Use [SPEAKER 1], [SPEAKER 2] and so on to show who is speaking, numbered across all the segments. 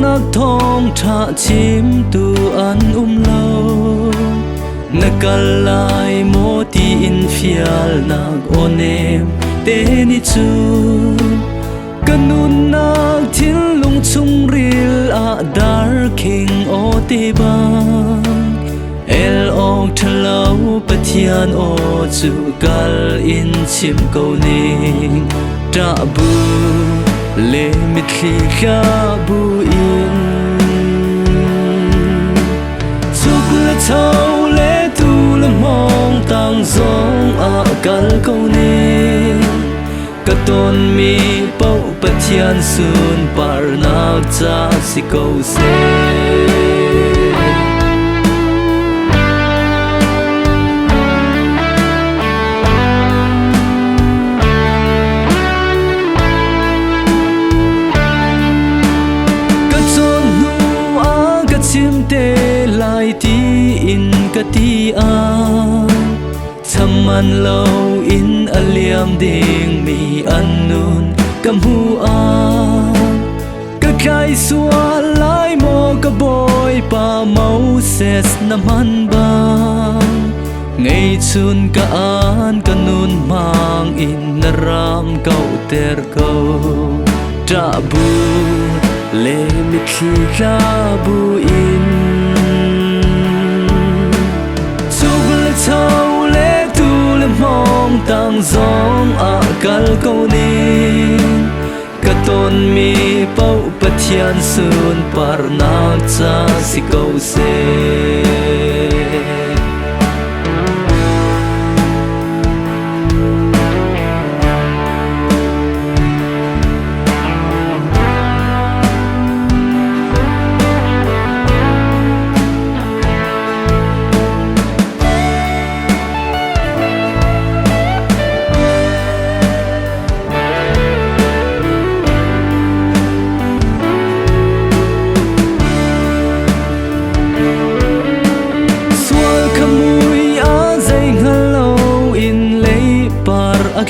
[SPEAKER 1] ngak thong tha chim tu an lâu nakalai mo ti in fial nak onem te ni chu kanun nak thil lung chung ril a dar king o te bang el ong thlau pathian o chu kal in chim ko ning ta bu le mit khi kha bu in chuk le chau le tu le mong tang zong a kal ko ning ka ton mi pau pathian sun par na cha si ko se lai ti in ka ti a chaman lo in aliam ding mi annun kam hu a ka khai suwa lai mo ka boy pa mau ses na man ba ngay chun ka an kanun mang in na ram kau ter kau ta bu le mi khi ra bu in thâu lệ tu lệ mong tang zong a kal ko ning ka ton mi pau pathian sun par na cha si ko se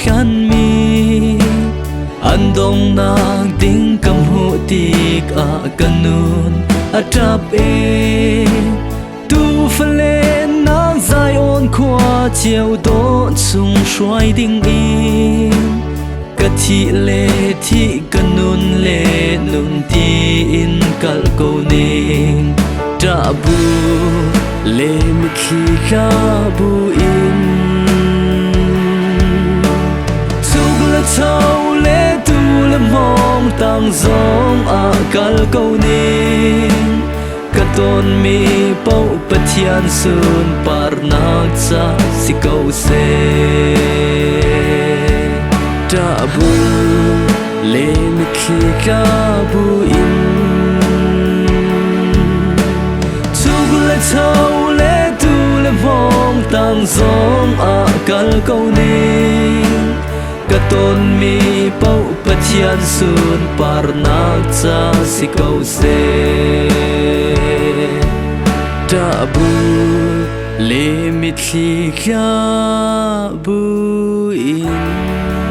[SPEAKER 1] khan mi andong nang ding kam hu tik a kanun a trap e tu phale nang zai on khwa chiao do chung shwai ding in ka thi le thi kanun le nun ti in kal ko ning ta bu le mi khi kha bu in thâu lệ tu lệ mong tang zong a kal ko ning ka ton mi pau pathian sun par na cha si ko se ta bu le mi khi ka bu in chuk le thâu lệ tu lệ mong tang zong a kal ko ning ka ton mi pau pathian sun par na cha si ko se ta bu le mi thi kha bu in